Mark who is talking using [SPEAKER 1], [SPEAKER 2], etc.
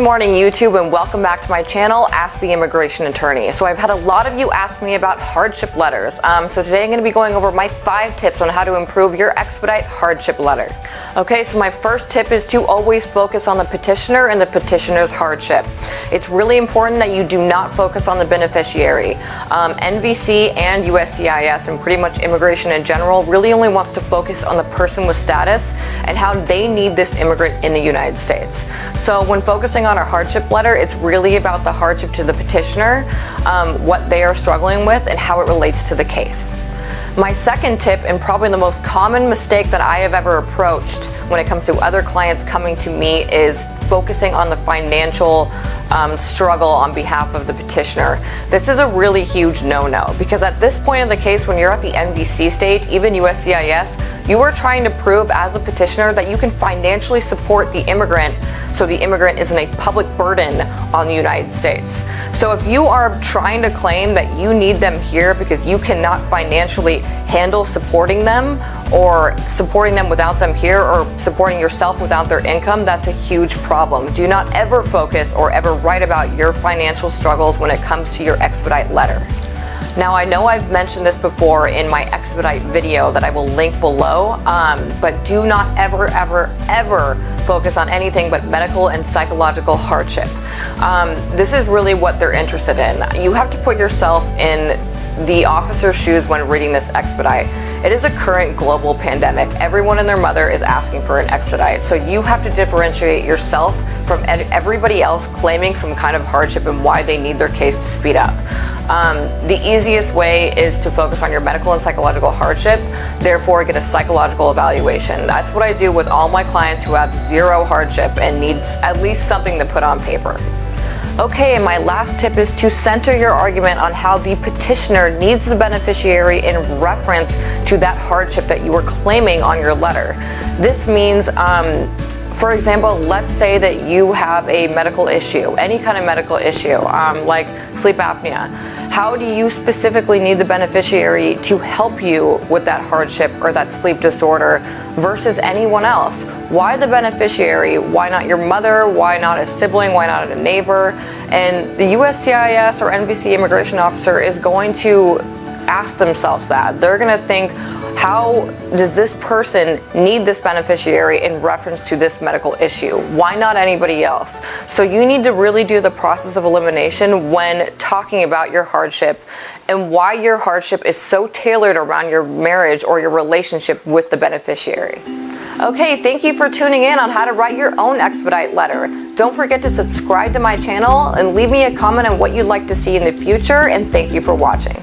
[SPEAKER 1] Good morning, YouTube, and welcome back to my channel, Ask the Immigration Attorney. So I've had a lot of you ask me about hardship letters. So today I'm going to be going over my 5 tips on how to improve your Expedite hardship letter. Okay, so my first tip is to always focus on the petitioner and the petitioner's hardship. It's really important that you do not focus on the beneficiary. NVC and USCIS and pretty much immigration in general really only wants to focus on the person with status and how they need this immigrant in the United States. So when focusing on a hardship letter, it's really about the hardship to the petitioner, what they are struggling with, and how it relates to the case. My second tip, and probably the most common mistake that I have ever approached when it comes to other clients coming to me, is focusing on the financial struggle on behalf of the petitioner. This is a really huge no-no, because at this point in the case, when you're at the NVC stage, even USCIS, you are trying to prove as a petitioner that you can financially support the immigrant so the immigrant isn't a public burden on the United States. So if you are trying to claim that you need them here because you cannot financially handle supporting them, or supporting them without them here, or supporting yourself without their income, that's a huge problem. Do not ever focus or ever write about your financial struggles when it comes to your Expedite letter. Now, I know I've mentioned this before in my Expedite video that I will link below, but do not ever focus on anything but medical and psychological hardship. This is really what they're interested in. You have to put yourself in the officer's shoes when reading this Expedite. It is a current global pandemic. Everyone and their mother is asking for an Expedite. So you have to differentiate yourself from everybody else claiming some kind of hardship and why they need their case to speed up. The easiest way is to focus on your medical and psychological hardship, therefore get a psychological evaluation. That's what I do with all my clients who have zero hardship and needs at least something to put on paper. Okay, and my last tip is to center your argument on how the petitioner needs the beneficiary in reference to that hardship that you are claiming on your letter. This means, for example, let's say that you have a medical issue, any kind of medical issue, like sleep apnea. How do you specifically need the beneficiary to help you with that hardship or that sleep disorder versus anyone else? Why the beneficiary? Why not your mother? Why not a sibling? Why not a neighbor? And the USCIS or NVC immigration officer is going to ask themselves that. They're going to think, how does this person need this beneficiary in reference to this medical issue? Why not anybody else? So you need to really do the process of elimination when talking about your hardship and why your hardship is so tailored around your marriage or your relationship with the beneficiary. Okay, thank you for tuning in on how to write your own Expedite letter. Don't forget to subscribe to my channel and leave me a comment on what you'd like to see in the future, and thank you for watching.